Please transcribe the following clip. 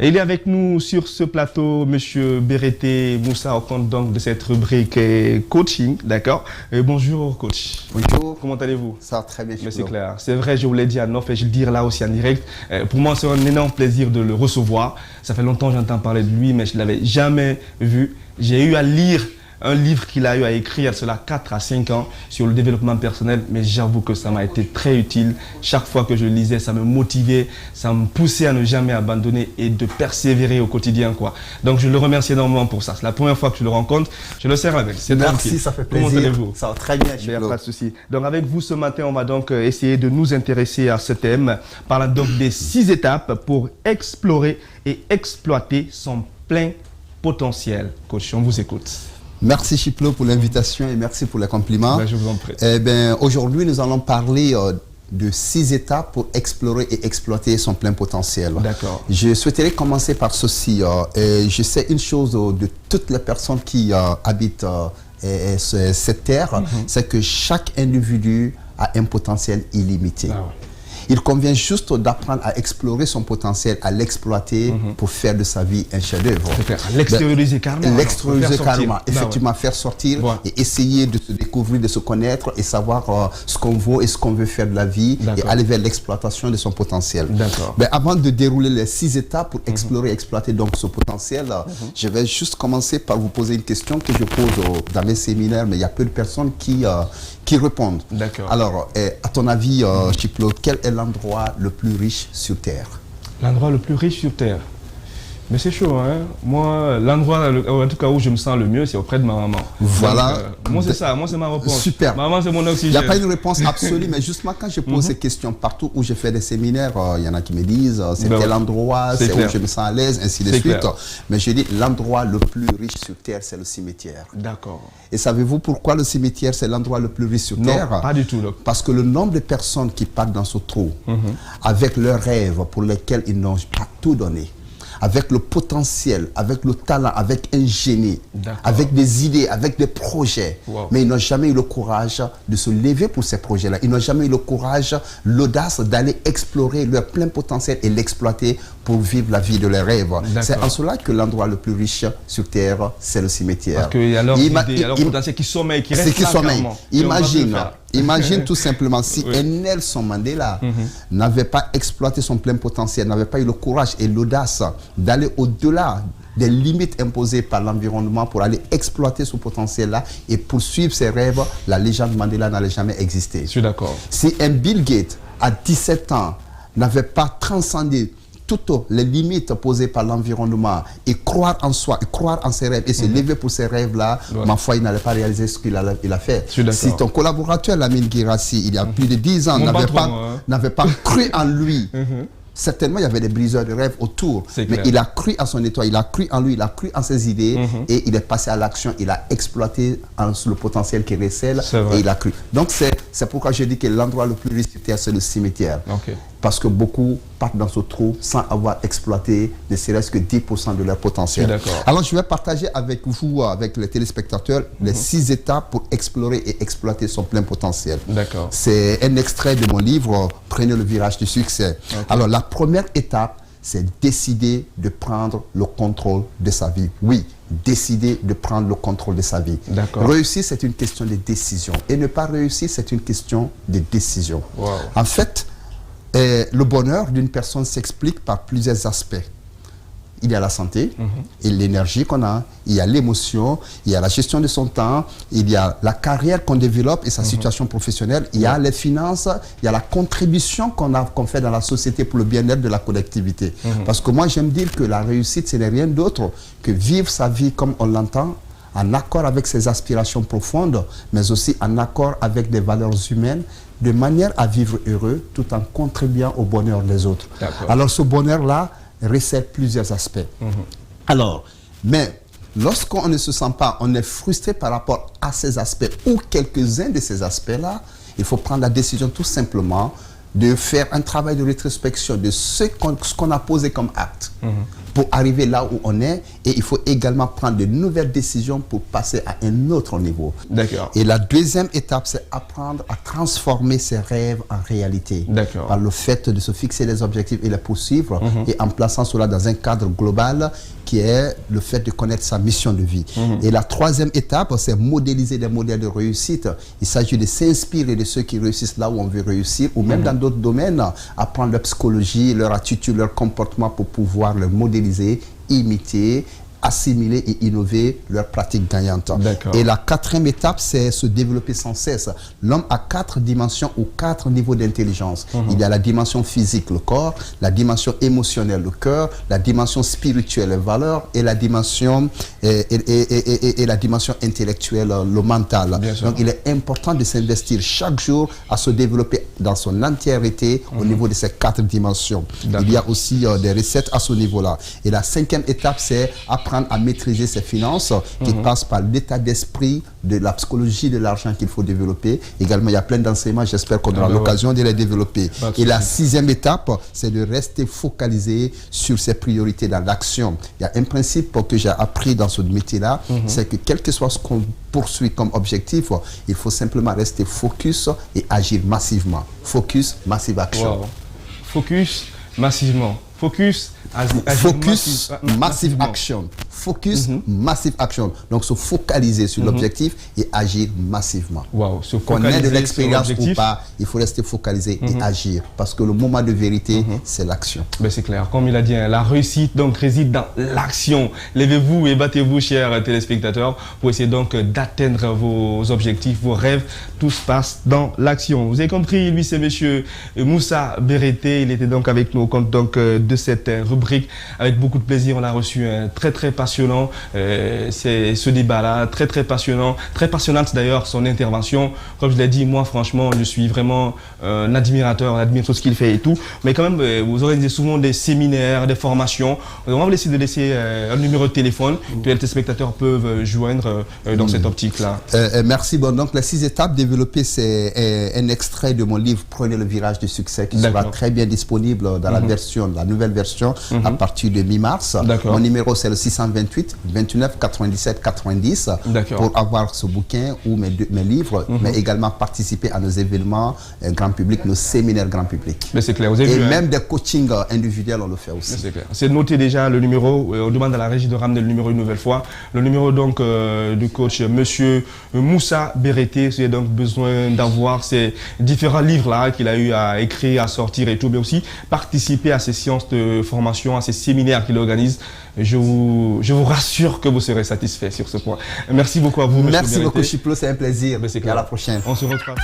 Et il est avec nous sur ce plateau, Monsieur Bérété Moussa, au compte donc de cette rubrique coaching, d'accord. Bonjour coach. Bonjour. Comment allez-vous? Ça va très bien. C'est clair. C'est vrai, je vous l'ai dit à Nof et je le dire là aussi en direct. Pour moi, c'est un énorme plaisir de le recevoir. Ça fait longtemps que j'entends parler de lui, mais je ne l'avais jamais vu. J'ai eu à lire un livre qu'il a eu à écrire, cela 4 à 5 ans, sur le développement personnel, mais j'avoue que ça m'a été très utile. Chaque fois que je lisais, ça me motivait, ça me poussait à ne jamais abandonner et de persévérer au quotidien, quoi. Donc je le remercie énormément pour ça. C'est la première fois que je le rencontre. Je le serre avec. Merci, tranquille. Ça fait plaisir. Comment allez-vous? Ça va très bien. Il n'y a pas de souci. Donc avec vous ce matin, on va donc essayer de nous intéresser à ce thème, parlant donc des 6 étapes pour explorer et exploiter son plein potentiel. Coach, on vous écoute. Merci Chiplo pour l'invitation et merci pour les compliments. Ben, je vous en prie. Aujourd'hui, nous allons parler de 6 étapes pour explorer et exploiter son plein potentiel. D'accord. Je souhaiterais commencer par ceci. Je sais une chose de toutes les personnes qui habitent cette terre, c'est que chaque individu a un potentiel illimité. Ah ouais. Il convient juste d'apprendre à explorer son potentiel, à l'exploiter pour faire de sa vie un chef-d'œuvre. L'extérioriser carrément. L'extérioriser carrément, effectivement, faire sortir et essayer de se découvrir, de se connaître et savoir ce qu'on vaut et ce qu'on veut faire de la vie et aller vers l'exploitation de son potentiel. Avant de dérouler les 6 étapes pour explorer et exploiter donc ce potentiel, je vais juste commencer par vous poser une question que je pose dans mes séminaires, mais il y a peu de personnes qui répondent. Alors, à ton avis, Chiplo, quel est l'endroit le plus riche sur Terre? L'endroit le plus riche sur Terre? Mais c'est chaud, hein. Moi, l'endroit, en tout cas, où je me sens le mieux, c'est auprès de ma maman. Voilà. Donc, moi, c'est ça. Moi, c'est ma réponse. Super. Maman, c'est mon oxygène. Il n'y a pas une réponse absolue, mais justement, quand je pose ces questions partout où je fais des séminaires, il y en a qui me disent c'est tel endroit, c'est où je me sens à l'aise, ainsi de suite. Mais je dis l'endroit le plus riche sur Terre, c'est le cimetière. D'accord. Et savez-vous pourquoi le cimetière, c'est l'endroit le plus riche sur Terre? Non, pas du tout. Parce que le nombre de personnes qui partent dans ce trou, avec leurs rêves pour lesquels ils n'ont pas tout donné, avec le potentiel, avec le talent, avec un génie, avec des idées, avec des projets. Mais ils n'ont jamais eu le courage de se lever pour ces projets-là. Ils n'ont jamais eu le courage, l'audace d'aller explorer leur plein potentiel et l'exploiter pour vivre la vie de leurs rêves. C'est en cela que l'endroit le plus riche sur Terre, c'est le cimetière. Parce qu'il y a leur idée, il y a leur potentiel qui sommeille, qui reste là carrément. Imagine tout simplement si Nelson Mandela n'avait pas exploité son plein potentiel, n'avait pas eu le courage et l'audace d'aller au-delà des limites imposées par l'environnement pour aller exploiter ce potentiel-là et poursuivre ses rêves, la légende Mandela n'allait jamais exister. Je suis d'accord. Si un Bill Gates, à 17 ans, n'avait pas transcendé toutes les limites posées par l'environnement et croire en soi, et croire en ses rêves et se lever pour ces rêves-là, ma foi, il n'allait pas réaliser ce qu'il a fait. Si ton collaborateur, Lamine Guirassi, il y a plus de 10 ans, n'avait pas cru en lui, certainement, il y avait des briseurs de rêves autour, mais il a cru à son étoile, il a cru en lui, il a cru en ses idées et il est passé à l'action, il a exploité le potentiel qui recèle et il a cru. Donc, c'est pourquoi je dis que l'endroit le plus riche sur Terre, c'est le cimetière. Parce que beaucoup partent dans ce trou sans avoir exploité ne serait-ce que 10% de leur potentiel. Alors, je vais partager avec vous, avec les téléspectateurs, les 6 étapes pour explorer et exploiter son plein potentiel. C'est un extrait de mon livre « Prenez le virage du succès ». Alors, la première étape, c'est décider de prendre le contrôle de sa vie. Oui, décider de prendre le contrôle de sa vie. Réussir, c'est une question de décision. Et ne pas réussir, c'est une question de décision. En fait, le bonheur d'une personne s'explique par plusieurs aspects. Il y a la santé, et l'énergie qu'on a, il y a l'émotion, il y a la gestion de son temps, il y a la carrière qu'on développe et sa situation professionnelle, il y a les finances, il y a la contribution qu'on fait dans la société pour le bien-être de la collectivité. Parce que moi, j'aime dire que la réussite, ce n'est rien d'autre que vivre sa vie comme on l'entend, en accord avec ses aspirations profondes, mais aussi en accord avec des valeurs humaines, de manière à vivre heureux tout en contribuant au bonheur des autres. Alors ce bonheur-là recèle plusieurs aspects. Alors, mais lorsqu'on ne se sent pas, on est frustré par rapport à ces aspects ou quelques-uns de ces aspects-là, il faut prendre la décision tout simplement de faire un travail de rétrospection de ce qu'on a posé comme acte. pour arriver là où on est, et il faut également prendre de nouvelles décisions pour passer à un autre niveau. D'accord. Et la deuxième étape, c'est apprendre à transformer ses rêves en réalité. D'accord. Par le fait de se fixer des objectifs et les poursuivre, et en plaçant cela dans un cadre global qui est le fait de connaître sa mission de vie. Et la troisième étape, c'est modéliser des modèles de réussite. Il s'agit de s'inspirer de ceux qui réussissent là où on veut réussir, ou même dans d'autres domaines, apprendre leur psychologie, leur attitude, leur comportement pour pouvoir le modéliser, imiter, assimiler et innover leurs pratiques gagnantes. Et la quatrième étape, c'est se développer sans cesse. L'homme a 4 dimensions ou 4 niveaux d'intelligence. Il y a la dimension physique, le corps, la dimension émotionnelle, le cœur, la dimension spirituelle, les valeurs, et la dimension, et la dimension intellectuelle, le mental. Donc il est important de s'investir chaque jour à se développer dans son entièreté au niveau de ces 4 dimensions. Il y a aussi des recettes à ce niveau-là. Et la cinquième étape, c'est apprendre à maîtriser ses finances, qui passe par l'état d'esprit, de la psychologie de l'argent qu'il faut développer. Également, il y a plein d'enseignements, j'espère qu'on aura l'occasion de les développer. Et la sixième étape, c'est de rester focalisé sur ses priorités dans l'action. Il y a un principe que j'ai appris dans ce métier-là, c'est que quel que soit ce qu'on poursuit comme objectif, il faut simplement rester focus et agir massivement. Focus, massive action. Focus, massivement. Focus, focus, massive action. Focus, massive action. Donc, se focaliser sur l'objectif et agir massivement. Qu'on ait de l'expérience ou pas, il faut rester focalisé et agir. Parce que le moment de vérité, c'est l'action. Ben c'est clair. Comme il a dit, la réussite donc réside dans l'action. Levez-vous et battez-vous, chers téléspectateurs, pour essayer donc d'atteindre vos objectifs, vos rêves. Tout se passe dans l'action. Vous avez compris, lui, c'est monsieur Moussa Bérété. Il était donc avec nous au compte donc de cette rubrique. Avec beaucoup de plaisir, on l'a reçu, très passionnant. C'est ce débat-là, très passionnant, très passionnante d'ailleurs son intervention. Comme je l'ai dit, moi franchement, je suis vraiment un admirateur, on admire tout ce qu'il fait et tout. Mais quand même, vous organisez souvent des séminaires, des formations. On va vous laisser un numéro de téléphone que les téléspectateurs peuvent joindre dans cette optique-là. Merci. Bon, donc les 6 étapes développées, c'est un extrait de mon livre Prenez le virage du succès, qui sera très bien disponible dans la nouvelle version à partir de mi-mars. Mon numéro, c'est le 628 29 97 90 pour avoir ce bouquin ou mes livres, mais également participer à nos événements grand public, nos séminaires grand public. C'est clair. Vous avez et vu, même des coachings individuels, on le fait aussi. C'est clair. C'est noté déjà le numéro. On demande à la régie de ramener le numéro une nouvelle fois. Le numéro donc du coach monsieur Moussa Bérété. Vous avez donc besoin d'avoir ces différents livres-là qu'il a eu à écrire, à sortir et tout, mais aussi participer à ces séances de formation, à ces séminaires qu'il organise. Je vous rassure que vous serez satisfait sur ce point. Merci beaucoup à vous, monsieur Merci beaucoup, Chiplo, c'est un plaisir. Et à la prochaine. On se retrouve.